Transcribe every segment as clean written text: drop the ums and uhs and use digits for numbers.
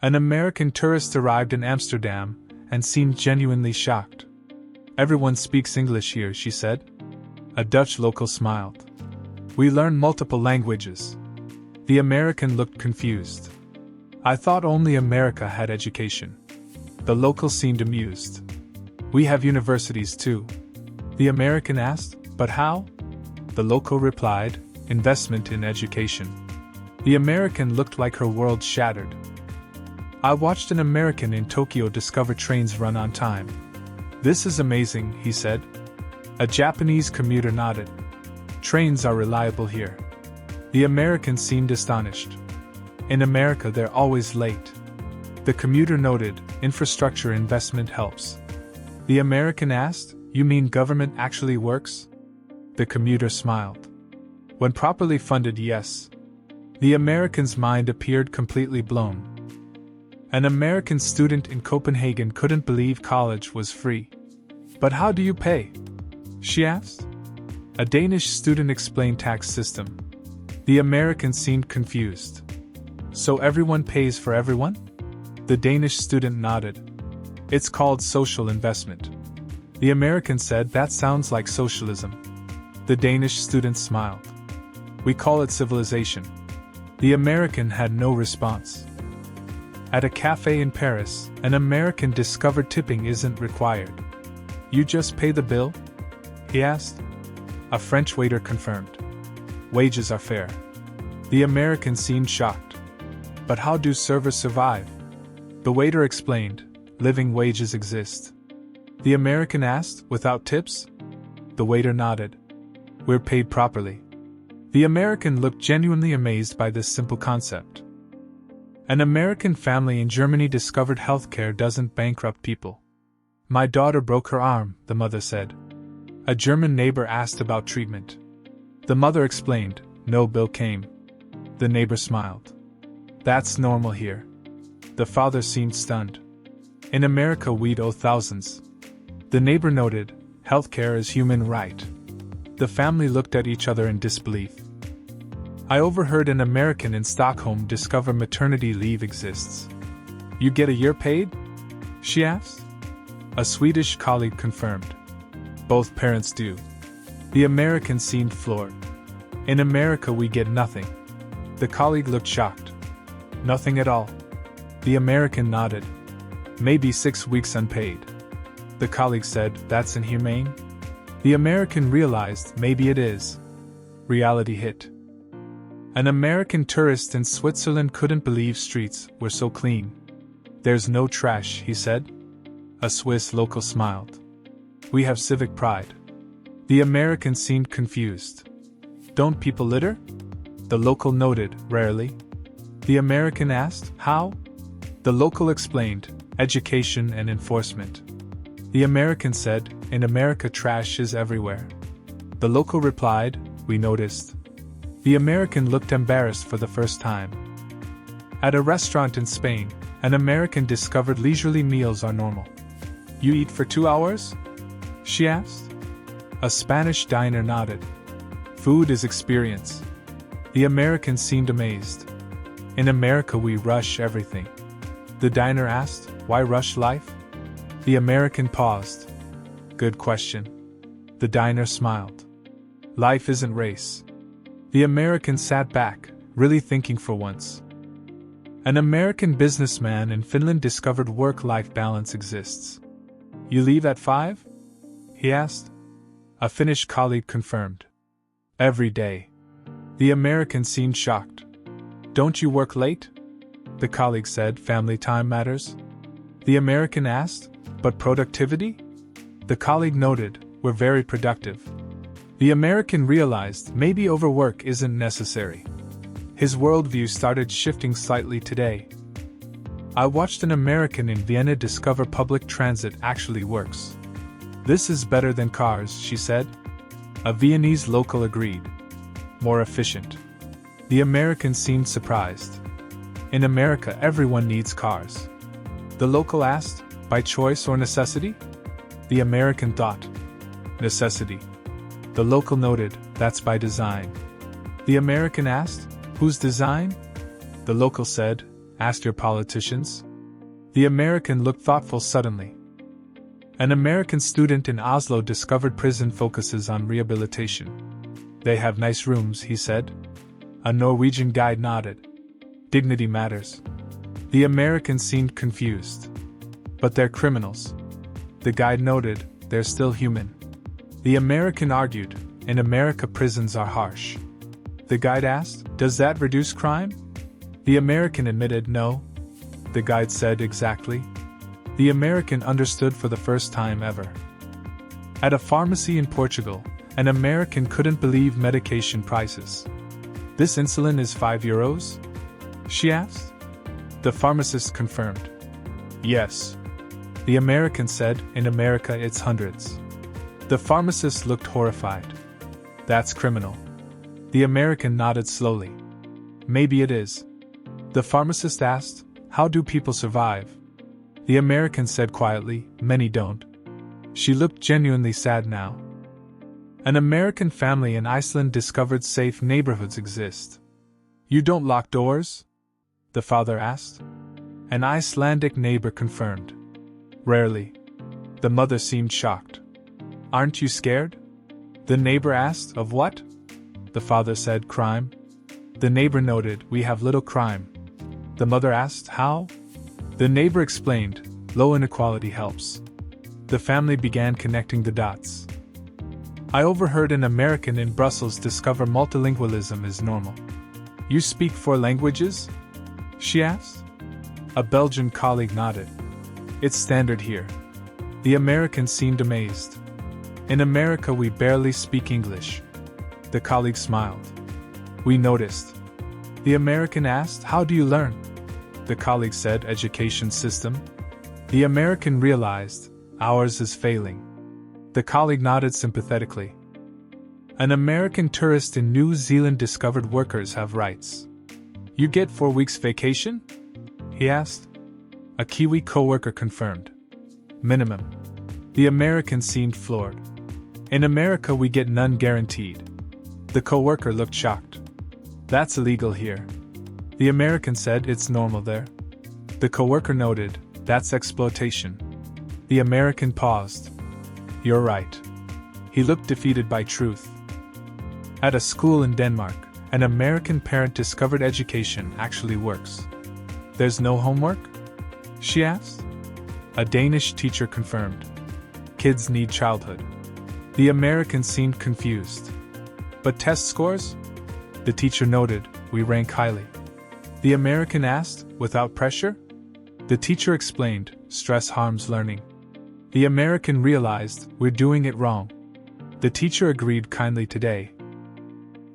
An American tourist arrived in Amsterdam and seemed genuinely shocked. "Everyone speaks English here," she said. A Dutch local smiled. "We learn multiple languages." The American looked confused. "I thought only America had education." The local seemed amused. "We have universities too." The American asked, "But how?" The local replied, "Investment in education." The American looked like her world shattered. "I watched an American in Tokyo discover trains run on time." "This is amazing," he said. A Japanese commuter nodded. "Trains are reliable here." The American seemed astonished. "In America they're always late." The commuter noted, "Infrastructure investment helps." The American asked, "You mean government actually works?" The commuter smiled. "When properly funded, yes." The American's mind appeared completely blown. An American student in Copenhagen couldn't believe college was free. "But how do you pay?" she asked. A Danish student explained tax system. The American seemed confused. "So everyone pays for everyone?" The Danish student nodded. "It's called social investment." The American said, "That sounds like socialism." The Danish student smiled. "We call it civilization." The American had no response. At a cafe in Paris, an American discovered tipping isn't required. "You just pay the bill?" he asked. A French waiter confirmed. "Wages are fair." The American seemed shocked. "But how do servers survive?" The waiter explained, "Living wages exist." The American asked, "Without tips?" The waiter nodded. "We're paid properly." The American looked genuinely amazed by this simple concept. An American family in Germany discovered healthcare doesn't bankrupt people. "My daughter broke her arm," the mother said. A German neighbor asked about treatment. The mother explained, "No bill came." The neighbor smiled. "That's normal here." The father seemed stunned. "In America we'd owe thousands." The neighbor noted, "Healthcare is human right." The family looked at each other in disbelief. I overheard an American in Stockholm discover maternity leave exists. "You get a year paid?" she asked. A Swedish colleague confirmed. "Both parents do." The American seemed floored. "In America we get nothing." The colleague looked shocked. "Nothing at all?" The American nodded. "Maybe 6 weeks unpaid." The colleague said, "That's inhumane?" The American realized maybe it is. Reality hit. An American tourist in Switzerland couldn't believe streets were so clean. "There's no trash," he said. A Swiss local smiled. "We have civic pride." The American seemed confused. "Don't people litter?" The local noted, "Rarely." The American asked, "How?" The local explained, "Education and enforcement." The American said, "In America trash is everywhere." The local replied, "We noticed." The American looked embarrassed for the first time. At a restaurant in Spain, an American discovered leisurely meals are normal. "You eat for 2 hours?" she asked. A Spanish diner nodded. "Food is experience." The American seemed amazed. "In America we rush everything." The diner asked, "Why rush life?" The American paused. "Good question." The diner smiled. "Life isn't race." The American sat back, really thinking for once. An American businessman in Finland discovered work-life balance exists. "You leave at 5?" he asked. A Finnish colleague confirmed. "Every day." The American seemed shocked. "Don't you work late?" The colleague said, "Family time matters." The American asked, "But productivity?" The colleague noted, "We're very productive." The American realized maybe overwork isn't necessary. His worldview started shifting slightly today. I watched an American in Vienna discover public transit actually works. "This is better than cars," she said. A Viennese local agreed. "More efficient." The American seemed surprised. "In America everyone needs cars." The local asked, "By choice or necessity?" The American thought. "Necessity." The local noted, "That's by design." The American asked, "Whose design?" The local said, asked your politicians? The American looked thoughtful suddenly. An American student in Oslo discovered prison focuses on rehabilitation. They have nice rooms, he said. A Norwegian guide nodded. Dignity matters. The American seemed confused. But they're criminals. The guide noted, they're still human. The American argued, in America prisons are harsh. The guide asked, does that reduce crime? The American admitted no. The guide said exactly. The American understood for the first time ever. At a pharmacy in Portugal, an American couldn't believe medication prices. This insulin is €5? She asked. The pharmacist confirmed. Yes. The American said, in America it's hundreds. The pharmacist looked horrified. That's criminal. The American nodded slowly. Maybe it is. The pharmacist asked, how do people survive? The American said quietly, many don't. She looked genuinely sad now. An American family in Iceland discovered safe neighborhoods exist. You don't lock doors? The father asked. An Icelandic neighbor confirmed. Rarely. The mother seemed shocked. Aren't you scared? The neighbor asked, of what? The father said, crime. The neighbor noted, we have little crime. The mother asked, how? The neighbor explained, low inequality helps. The family began connecting the dots. I overheard an American in Brussels discover multilingualism is normal. You speak 4 languages? She asked. A Belgian colleague nodded. It's standard here. The American seemed amazed. In America we barely speak English. The colleague smiled. We noticed. The American asked, how do you learn? The colleague said, education system. The American realized, ours is failing. The colleague nodded sympathetically. An American tourist in New Zealand discovered workers have rights. You get 4 weeks vacation? He asked. A Kiwi co-worker confirmed. Minimum. The American seemed floored. In America we get none guaranteed. The co-worker looked shocked. That's illegal here. The American said it's normal there. The co-worker noted, that's exploitation. The American paused. You're right. He looked defeated by truth. At a school in Denmark, an American parent discovered education actually works. There's no homework? She asked. A Danish teacher confirmed. Kids need childhood. The American seemed confused. But test scores? The teacher noted, we rank highly. The American asked, without pressure? The teacher explained, stress harms learning. The American realized, we're doing it wrong. The teacher agreed kindly today.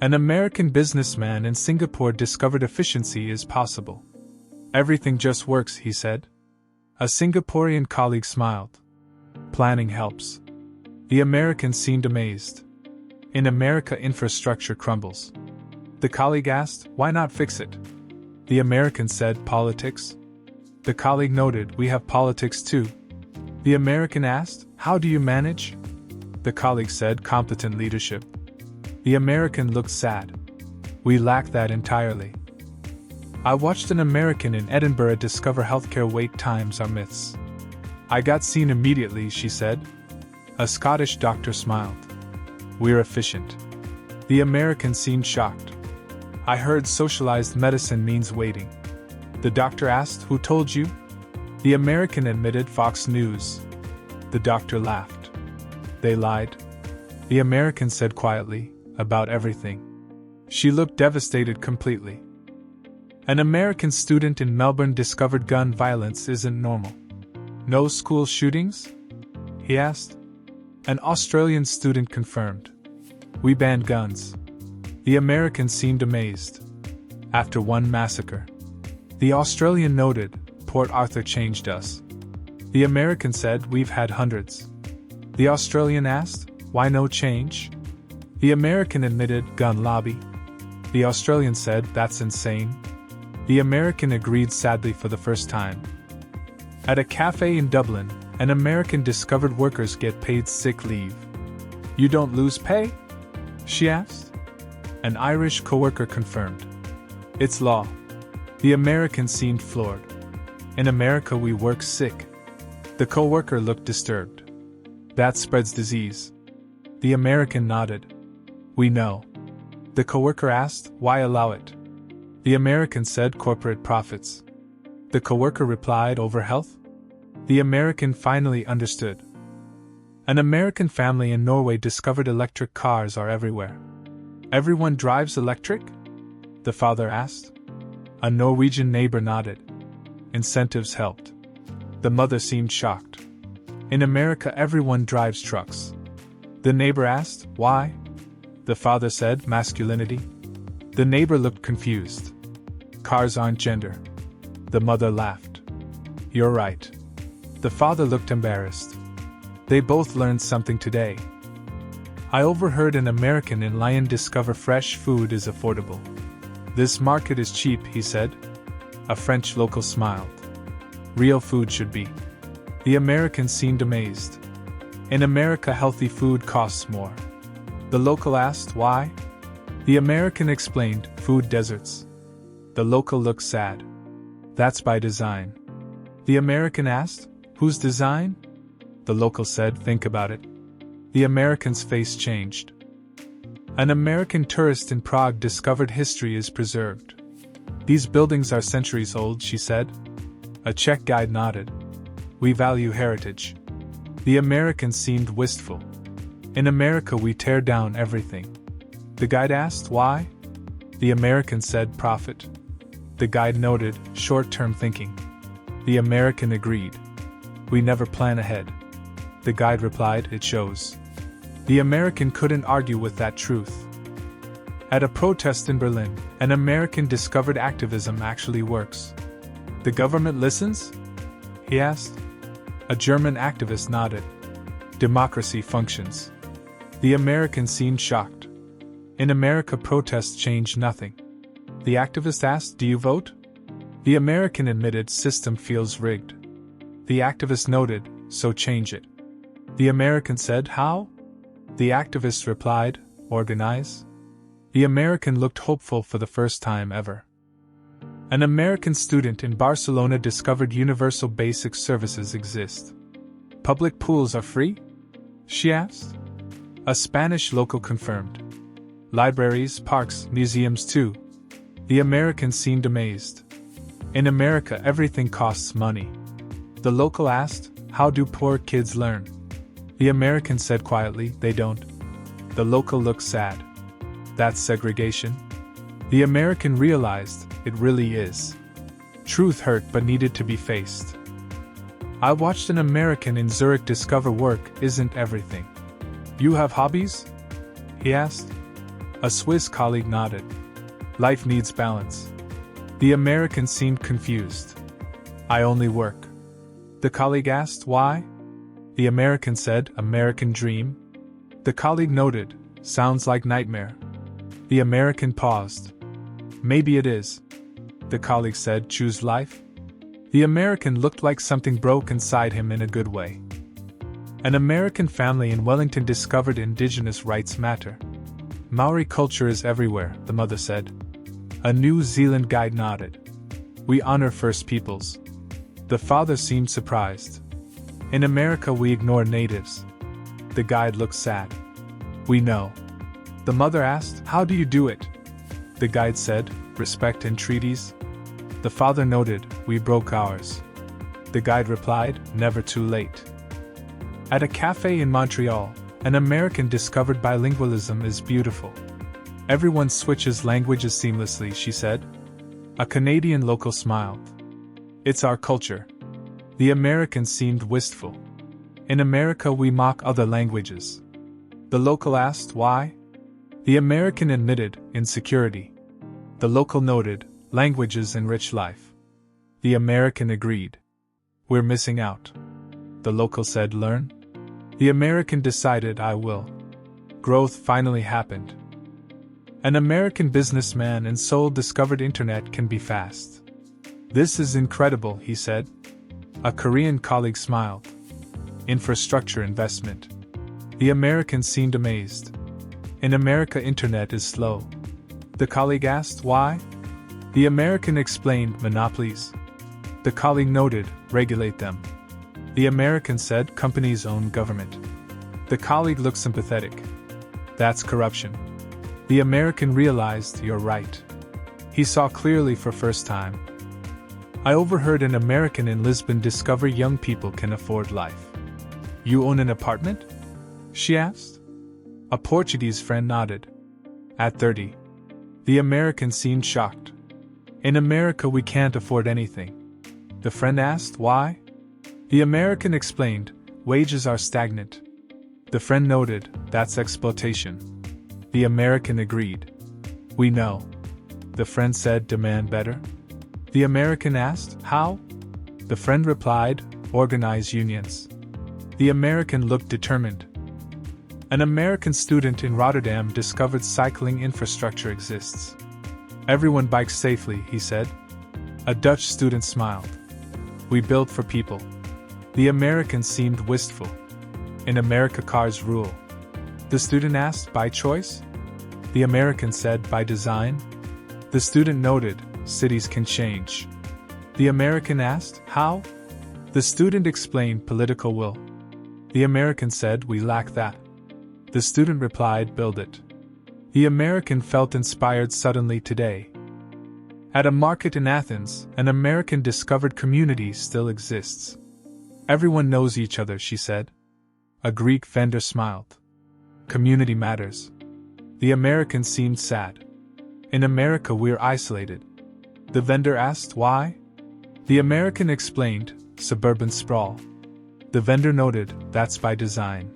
An American businessman in Singapore discovered efficiency is possible. Everything just works, he said. A Singaporean colleague smiled. Planning helps. The American seemed amazed. In America infrastructure crumbles. The colleague asked, why not fix it? The American said, politics. The colleague noted, we have politics too. The American asked, how do you manage? The colleague said, competent leadership. The American looked sad. We lack that entirely. I watched an American in Edinburgh discover healthcare wait times are myths. I got seen immediately, she said. A Scottish doctor smiled. We're efficient. The American seemed shocked. I heard socialized medicine means waiting. The doctor asked, who told you? The American admitted, Fox News. The doctor laughed. They lied. The American said quietly, about everything. She looked devastated completely. An American student in Melbourne discovered gun violence isn't normal. No school shootings? He asked. An Australian student confirmed. We banned guns. The American seemed amazed. After one massacre. The Australian noted, Port Arthur changed us. The American said, we've had hundreds. The Australian asked, why no change? The American admitted, gun lobby. The Australian said, that's insane. The American agreed sadly for the first time. At a cafe in Dublin, an American discovered workers get paid sick leave. You don't lose pay? She asked. An Irish co-worker confirmed. It's law. The American seemed floored. In America we work sick. The coworker looked disturbed. That spreads disease. The American nodded. We know. The coworker asked, why allow it? The American said corporate profits. The coworker replied, over health? The American finally understood. An American family in Norway discovered electric cars are everywhere. Everyone drives electric? The father asked. A Norwegian neighbor nodded. Incentives helped. The mother seemed shocked. In America everyone drives trucks. The neighbor asked, why? The father said, masculinity. The neighbor looked confused. Cars aren't gender. The mother laughed. You're right. The father looked embarrassed. They both learned something today. I overheard an American in Lyon discover fresh food is affordable. This market is cheap, he said. A French local smiled. Real food should be. The American seemed amazed. In America, healthy food costs more. The local asked, why? The American explained, food deserts. The local looked sad. That's by design. The American asked, whose design? The local said, think about it. The American's face changed. An American tourist in Prague discovered history is preserved. These buildings are centuries old, she said. A Czech guide nodded. We value heritage. The American seemed wistful. In America we tear down everything. The guide asked, why? The American said, profit. The guide noted, short-term thinking. The American agreed. We never plan ahead. The guide replied, it shows. The American couldn't argue with that truth. At a protest in Berlin, an American discovered activism actually works. The government listens? He asked. A German activist nodded. Democracy functions. The American seemed shocked. In America, protests change nothing. The activist asked, do you vote? The American admitted system feels rigged. The activist noted, so change it. The American said, how? The activist replied, organize. The American looked hopeful for the first time ever. An American student in Barcelona discovered universal basic services exist. Public pools are free? She asked. A Spanish local confirmed. Libraries, parks, museums too. The American seemed amazed. In America everything costs money. The local asked, how do poor kids learn? The American said quietly, they don't. The local looked sad. That's segregation? The American realized, it really is. Truth hurt but needed to be faced. I watched an American in Zurich discover work isn't everything. You have hobbies? He asked. A Swiss colleague nodded. Life needs balance. The American seemed confused. I only work. The colleague asked, why? The American said, American dream. The colleague noted, sounds like nightmare. The American paused. Maybe it is. The colleague said, choose life? The American looked like something broke inside him in a good way. An American family in Wellington discovered Indigenous rights matter. Maori culture is everywhere, the mother said. A New Zealand guide nodded. We honor First Peoples. The father seemed surprised. In America we ignore natives. The guide looked sad. We know. The mother asked, how do you do it? The guide said, respect and treaties. The father noted, we broke ours. The guide replied, never too late. At a cafe in Montreal, an American discovered bilingualism is beautiful. Everyone switches languages seamlessly, she said. A Canadian local smiled. It's our culture. The American seemed wistful. In America we mock other languages. The local asked, why? The American admitted, insecurity. The local noted, languages enrich life. The American agreed. We're missing out. The local said, learn? The American decided, I will. Growth finally happened. An American businessman in Seoul discovered internet can be fast. This is incredible, he said. A Korean colleague smiled. Infrastructure investment. The American seemed amazed. In America, internet is slow. The colleague asked, why? The American explained, monopolies. The colleague noted, regulate them. The American said, companies own government. The colleague looked sympathetic. That's corruption. The American realized, you're right. He saw clearly for first time. I overheard an American in Lisbon discover young people can afford life. You own an apartment? She asked. A Portuguese friend nodded. At 30. The American seemed shocked. In America we can't afford anything. The friend asked, why? The American explained, wages are stagnant. The friend noted, that's exploitation. The American agreed. We know. The friend said, demand better? The American asked, how? The friend replied, organize unions. The American looked determined. An American student in Rotterdam discovered cycling infrastructure exists. Everyone bikes safely, he said. A Dutch student smiled. We build for people. The American seemed wistful. In America cars rule. The student asked, by choice? The American said, by design? The student noted, cities can change. The American asked, how? The student explained, political will. The American said, we lack that. The student replied, build it. The American felt inspired suddenly today. At a market in Athens, an American discovered community still exists. Everyone knows each other, she said. A Greek vendor smiled. Community matters. The American seemed sad. In America we're isolated. The vendor asked, why? The American explained, suburban sprawl. The vendor noted, that's by design.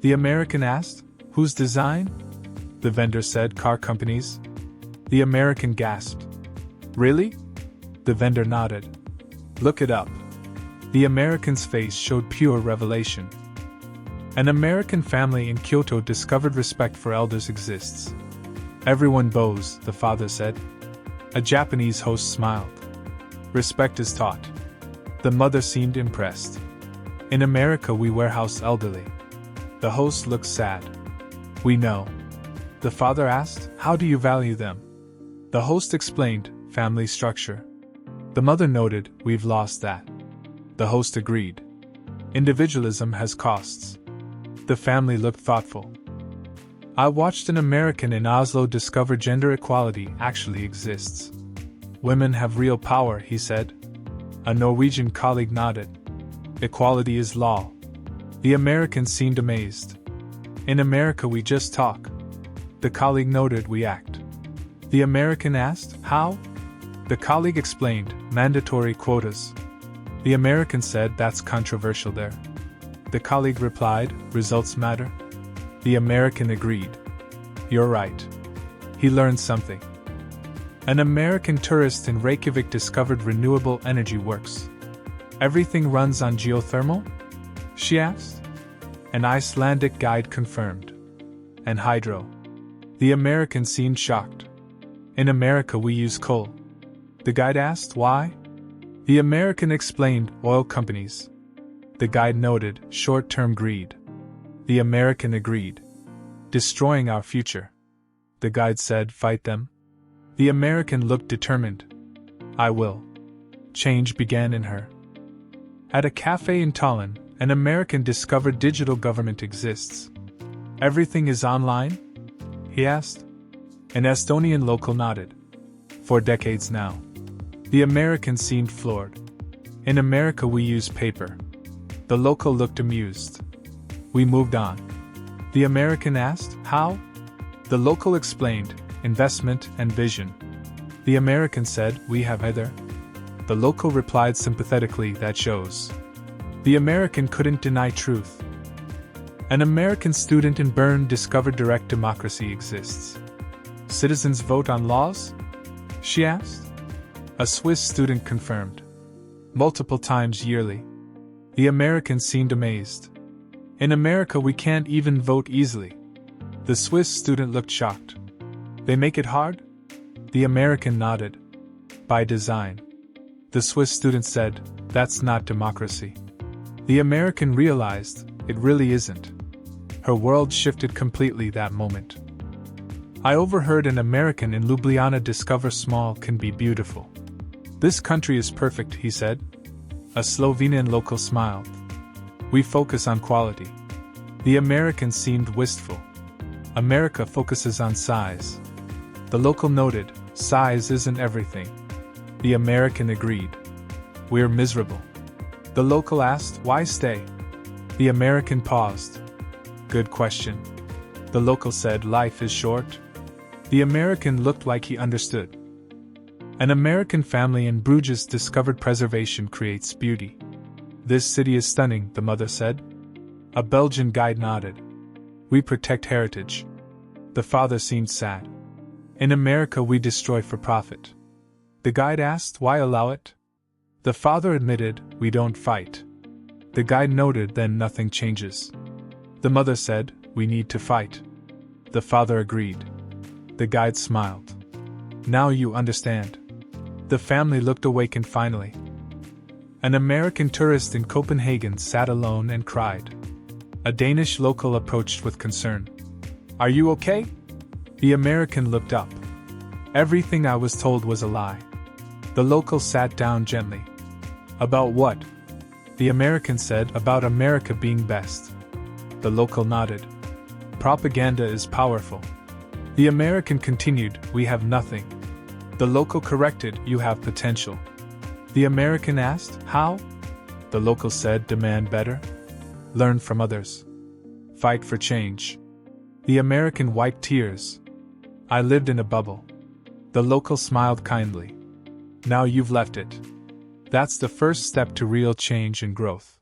The American asked, whose design? The vendor said, car companies. The American gasped. Really? The vendor nodded. Look it up. The American's face showed pure revelation. An American family in Kyoto discovered respect for elders exists. Everyone bows, the father said. A Japanese host smiled. Respect is taught. The mother seemed impressed. In America we warehouse elderly. The host looked sad. We know. The father asked, how do you value them? The host explained, family structure. The mother noted, we've lost that. The host agreed. Individualism has costs. The family looked thoughtful. I watched an American in Oslo discover gender equality actually exists. Women have real power, he said. A Norwegian colleague nodded. Equality is law. The American seemed amazed. In America we just talk. The colleague noted, we act. The American asked, how? The colleague explained, mandatory quotas. The American said, that's controversial there. The colleague replied, results matter. The American agreed. You're right. He learned something. An American tourist in Reykjavik discovered renewable energy works. Everything runs on geothermal? She asked. An Icelandic guide confirmed. And hydro. The American seemed shocked. In America we use coal. The guide asked, why? The American explained, oil companies. The guide noted, short-term greed. The American agreed. Destroying our future. The guide said, fight them. The American looked determined. I will. Change began in her. At a cafe in Tallinn, an American discovered digital government exists. Everything is online? He asked. An Estonian local nodded. For decades now. The American seemed floored. In America we use paper. The local looked amused. We moved on. The American asked, how? The local explained, investment and vision. The American said, we have either. The local replied sympathetically, that shows. The American couldn't deny truth. An American student in Bern discovered direct democracy exists. Citizens vote on laws? She asked. A Swiss student confirmed. Multiple times yearly. The American seemed amazed. In America we can't even vote easily. The Swiss student looked shocked. They make it hard? The American nodded. By design. The Swiss student said, that's not democracy. The American realized, it really isn't. Her world shifted completely that moment. I overheard an American in Ljubljana discover small can be beautiful. This country is perfect, he said. A Slovenian local smiled. We focus on quality. The American seemed wistful. America focuses on size. The local noted, size isn't everything. The American agreed. We're miserable. The local asked, why stay? The American paused. Good question. The local said, life is short. The American looked like he understood. An American family in Bruges discovered preservation creates beauty. This city is stunning, the mother said. A Belgian guide nodded. We protect heritage. The father seemed sad. In America we destroy for profit. The guide asked, why allow it? The father admitted, we don't fight. The guide noted, then nothing changes. The mother said, we need to fight. The father agreed. The guide smiled. Now you understand. The family looked awakened finally. An American tourist in Copenhagen sat alone and cried. A Danish local approached with concern. Are you okay? The American looked up. Everything I was told was a lie. The local sat down gently. About what? The American said, about America being best. The local nodded. Propaganda is powerful. The American continued, we have nothing. The local corrected, you have potential. The American asked, how? The local said, demand better. Learn from others. Fight for change. The American wiped tears. I lived in a bubble. The local smiled kindly. Now you've left it. That's the first step to real change and growth.